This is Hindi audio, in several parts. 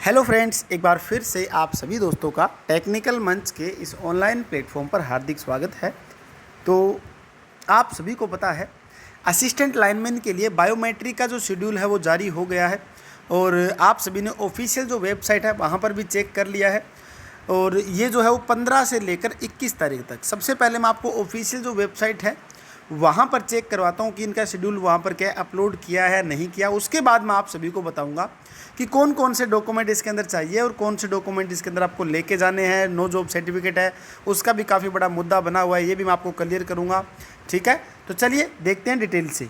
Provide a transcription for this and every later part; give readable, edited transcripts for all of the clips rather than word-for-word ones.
हेलो फ्रेंड्स, एक बार फिर से आप सभी दोस्तों का टेक्निकल मंच के इस ऑनलाइन प्लेटफॉर्म पर हार्दिक स्वागत है। तो आप सभी को पता है, असिस्टेंट लाइनमैन के लिए बायोमेट्रिक का जो शेड्यूल है वो जारी हो गया है और आप सभी ने ऑफिशियल जो वेबसाइट है वहाँ पर भी चेक कर लिया है। और ये जो है वो 15 से लेकर 21 तारीख तक। सबसे पहले मैं आपको ऑफिशियल जो वेबसाइट है वहाँ पर चेक करवाता हूँ कि इनका शेड्यूल वहाँ पर क्या अपलोड किया है नहीं किया। उसके बाद मैं आप सभी को बताऊँगा कि कौन कौन से डॉक्यूमेंट इसके अंदर चाहिए और कौन से डॉक्यूमेंट इसके अंदर आपको लेके जाने हैं। नो जॉब सर्टिफिकेट है, उसका भी काफ़ी बड़ा मुद्दा बना हुआ है, ये भी मैं आपको क्लियर करूँगा। ठीक है, तो चलिए देखते हैं डिटेल से।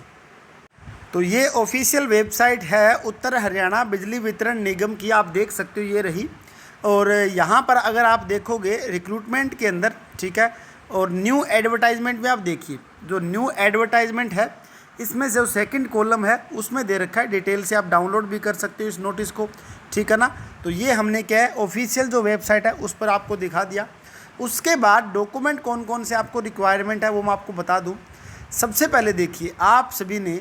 तो ये ऑफिशियल वेबसाइट है उत्तर हरियाणा बिजली वितरण निगम की, आप देख सकते हो ये रही। और यहाँ पर अगर आप देखोगे रिक्रूटमेंट के अंदर, ठीक है, और न्यू एडवर्टाइजमेंट में आप देखिए, जो न्यू एडवर्टाइजमेंट है इसमें जो सेकंड कॉलम है उसमें दे रखा है डिटेल से, आप डाउनलोड भी कर सकते हो इस नोटिस को। ठीक है ना, तो ये हमने क्या है ऑफिशियल जो वेबसाइट है उस पर आपको दिखा दिया। उसके बाद डॉक्यूमेंट कौन कौन से आपको रिक्वायरमेंट है वो मैं आपको बता दूँ। सबसे पहले देखिए, आप सभी ने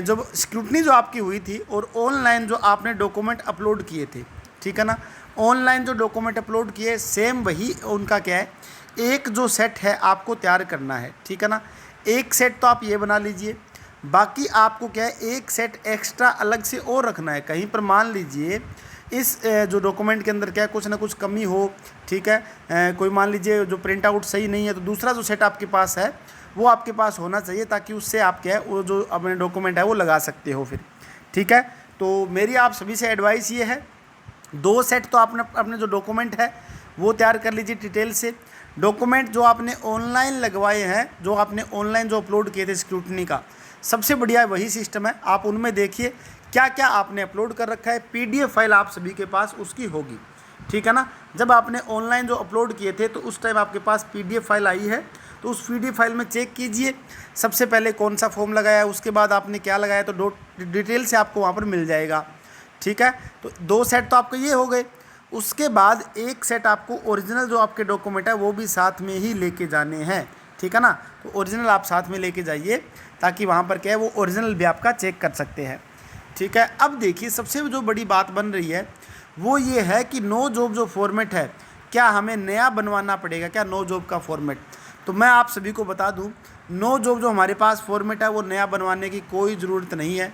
जब स्क्रूटनी जो आपकी हुई थी और ऑनलाइन जो आपने डॉक्यूमेंट अपलोड किए थे, ठीक है ना, ऑनलाइन जो डॉक्यूमेंट अपलोड किए सेम वही उनका क्या है, एक जो सेट है आपको तैयार करना है। ठीक है ना, एक सेट तो आप ये बना लीजिए, बाकी आपको क्या है एक सेट एक्स्ट्रा अलग से और रखना है। कहीं पर मान लीजिए इस जो डॉक्यूमेंट के अंदर क्या है कुछ ना कुछ कमी हो, ठीक है, कोई मान लीजिए जो प्रिंट आउट सही नहीं है, तो दूसरा जो सेट आपके पास है वो आपके पास होना चाहिए, ताकि उससे आप क्या है वो जो अपने डॉक्यूमेंट है वो लगा सकते हो फिर। ठीक है, तो मेरी आप सभी से एडवाइस ये है, 2 सेट तो आपने अपने जो डॉक्यूमेंट है वो तैयार कर लीजिए डिटेल से। डॉक्यूमेंट जो आपने ऑनलाइन लगवाए हैं, जो आपने ऑनलाइन जो अपलोड किए थे स्क्रूटनी का, सबसे बढ़िया वही सिस्टम है, आप उनमें देखिए क्या क्या आपने अपलोड कर रखा है। पीडीएफ फाइल आप सभी के पास उसकी होगी। ठीक है ना, जब आपने ऑनलाइन जो अपलोड किए थे तो उस टाइम आपके पास पीडीएफ फाइल आई है, तो उस पीडीएफ फाइल में चेक कीजिए सबसे पहले कौन सा फॉर्म लगाया है, उसके बाद आपने क्या लगाया, तो डिटेल से आपको वहाँ पर मिल जाएगा। ठीक है, तो 2 सेट तो आपके ये हो गए। उसके बाद एक सेट आपको ओरिजिनल जो आपके डॉक्यूमेंट है वो भी साथ में ही लेके जाने हैं। ठीक है ना, तो ओरिजिनल आप साथ में लेके जाइए, ताकि वहाँ पर क्या है वो ओरिजिनल भी आपका चेक कर सकते हैं। ठीक है, अब देखिए सबसे जो बड़ी बात बन रही है वो ये है कि नो जॉब जो फॉर्मेट है, क्या हमें नया बनवाना पड़ेगा क्या नो जॉब का फॉर्मेट। तो मैं आप सभी को बता दूं, नो जॉब जो हमारे पास फॉर्मेट है वो नया बनवाने की कोई ज़रूरत नहीं है,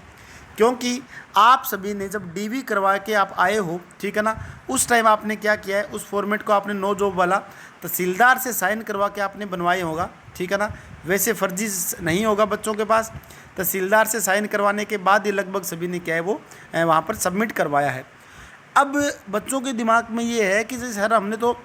क्योंकि आप सभी ने जब डीवी करवा के आप आए हो, ठीक है ना, उस टाइम आपने क्या किया है, उस फॉर्मेट को आपने नो जॉब वाला तहसीलदार से साइन करवा के आपने बनवाए होगा। ठीक है ना, वैसे फर्जी नहीं होगा बच्चों के पास, तहसीलदार से साइन करवाने के बाद ही लगभग सभी ने क्या है वो वहाँ पर सबमिट करवाया है। अब बच्चों के दिमाग में ये है कि सर हमने तो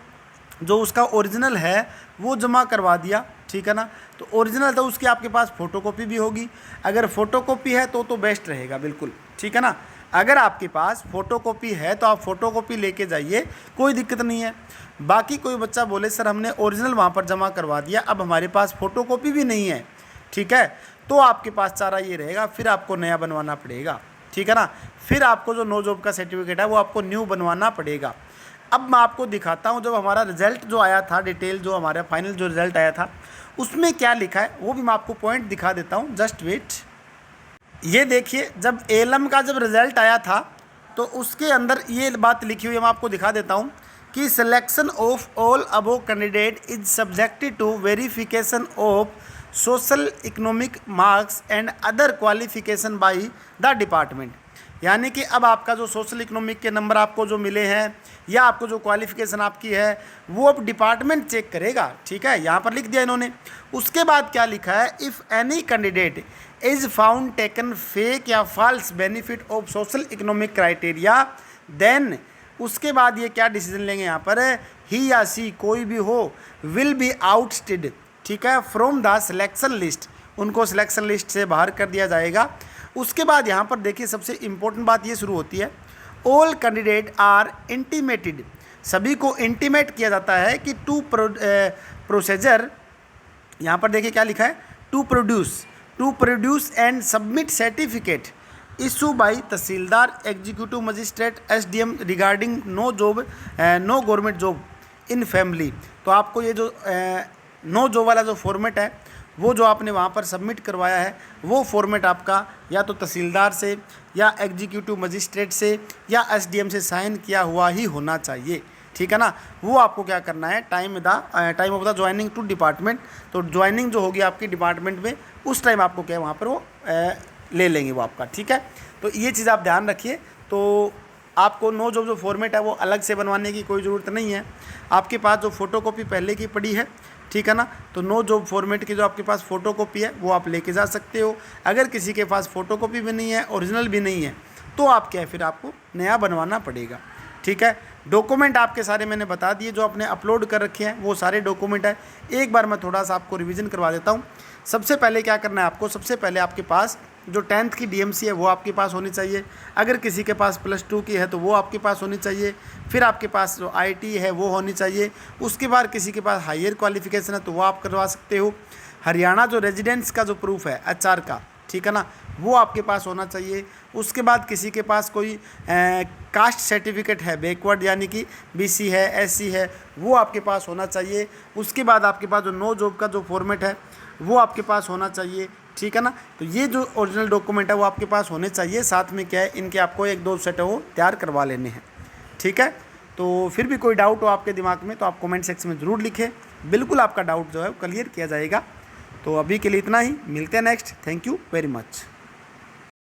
जो उसका ओरिजिनल है वो जमा करवा दिया, ठीक है ना, तो ओरिजिनल तो उसकी आपके पास फ़ोटोकॉपी भी होगी। अगर फ़ोटोकॉपी है तो बेस्ट रहेगा बिल्कुल। ठीक है ना, अगर आपके पास फ़ोटोकॉपी है तो आप फ़ोटोकॉपी लेके जाइए, कोई दिक्कत नहीं है। बाकी कोई बच्चा बोले सर हमने ओरिजिनल वहाँ पर जमा करवा दिया, अब हमारे पास फ़ोटोकॉपी भी नहीं है, ठीक है, तो आपके पास चारा ये रहेगा, फिर आपको नया बनवाना पड़ेगा। ठीक है ना, फिर आपको जो नो जॉब का सर्टिफिकेट है वो आपको न्यू बनवाना पड़ेगा। अब मैं आपको दिखाता हूँ, जब हमारा रिज़ल्ट जो आया था, डिटेल जो हमारा फाइनल जो रिज़ल्ट आया था उसमें क्या लिखा है वो भी मैं आपको पॉइंट दिखा देता हूँ, जस्ट वेट। ये देखिए, जब एलएम का जब रिज़ल्ट आया था तो उसके अंदर ये बात लिखी हुई है, मैं आपको दिखा देता हूँ कि selection of all above candidate is subjected to verification of social economic marks and other qualification by the department. यानी कि अब आपका जो सोशल इकोनॉमिक के नंबर आपको जो मिले हैं या आपको जो क्वालिफिकेशन आपकी है वो अब डिपार्टमेंट चेक करेगा। ठीक है, यहाँ पर लिख दिया इन्होंने। उसके बाद क्या लिखा है, if any candidate is found taken fake या false benefit of social economic criteria, then उसके बाद ये क्या डिसीजन लेंगे यहाँ पर, ही या सी कोई भी हो, विल बी आउटस्टेड, ठीक है, फ्रॉम द सिलेक्शन लिस्ट, उनको सिलेक्शन लिस्ट से बाहर कर दिया जाएगा। उसके बाद यहाँ पर देखिए सबसे इम्पोर्टेंट बात ये शुरू होती है, ऑल कैंडिडेट आर इंटीमेटेड, सभी को इंटीमेट किया जाता है कि टू प्रोसीजर, यहाँ पर देखिए क्या लिखा है, to produce and submit certificate issue by tehsildar executive magistrate SDM regarding no job no government job in family. तो आपको ये जो नो जॉब वाला जो फॉर्मेट है वो जो आपने वहाँ पर सबमिट करवाया है वो फॉर्मेट आपका या तो तहसीलदार से या एग्जीक्यूटिव मजिस्ट्रेट से या एसडीएम से साइन किया हुआ ही होना चाहिए, ठीक है ना। वो आपको क्या करना है, time of the joining two department, तो ज्वाइनिंग जो होगी आपकी डिपार्टमेंट में उस टाइम आपको क्या है वहाँ पर वो ले लेंगे वो आपका, ठीक है। तो ये चीज़ आप ध्यान रखिए। तो आपको नो जो फॉर्मेट है वो अलग से बनवाने की कोई ज़रूरत नहीं है। आपके पास जो फ़ोटोकॉपी पहले की पड़ी है, ठीक है ना, तो नो जॉब फॉर्मेट की जो आपके पास फ़ोटोकॉपी है वो आप लेके जा सकते हो। अगर किसी के पास फ़ोटोकॉपी भी नहीं है, ओरिजिनल भी नहीं है, तो आप क्या है फिर आपको नया बनवाना पड़ेगा, ठीक है। डॉक्यूमेंट आपके सारे मैंने बता दिए, जो आपने अपलोड कर रखे हैं वो सारे डॉक्यूमेंट है। एक बार मैं थोड़ा सा आपको रिवीजन करवा देता हूँ। सबसे पहले क्या करना है आपको, सबसे पहले आपके पास जो 10th की डीएमसी है वो आपके पास होनी चाहिए। अगर किसी के पास +2 की है तो वो आपके पास होनी चाहिए। फिर आपके पास जो आईटी है वो होनी चाहिए। उसके बाद किसी के पास हायर क्वालिफिकेशन है तो वो आप करवा सकते हो। हरियाणा जो रेजिडेंस का जो प्रूफ है एचआर का, ठीक है ना, वो आपके पास होना चाहिए। उसके बाद किसी के पास कोई कास्ट सर्टिफिकेट है, बैकवर्ड यानी कि बीसी है, एससी है, वो आपके पास होना चाहिए। उसके बाद आपके पास जो नो जॉब का जो फॉर्मेट है वो आपके पास होना चाहिए, ठीक है ना। तो ये जो ओरिजिनल डॉक्यूमेंट है वो आपके पास होने चाहिए। साथ में क्या है, इनके आपको 1-2 सेट है वो तैयार करवा लेने हैं, ठीक है। तो फिर भी कोई डाउट हो आपके दिमाग में तो आप कमेंट सेक्शन में ज़रूर लिखें, बिल्कुल आपका डाउट जो है वो क्लियर किया जाएगा। तो अभी के लिए इतना ही, मिलते हैं next. Thank you very much.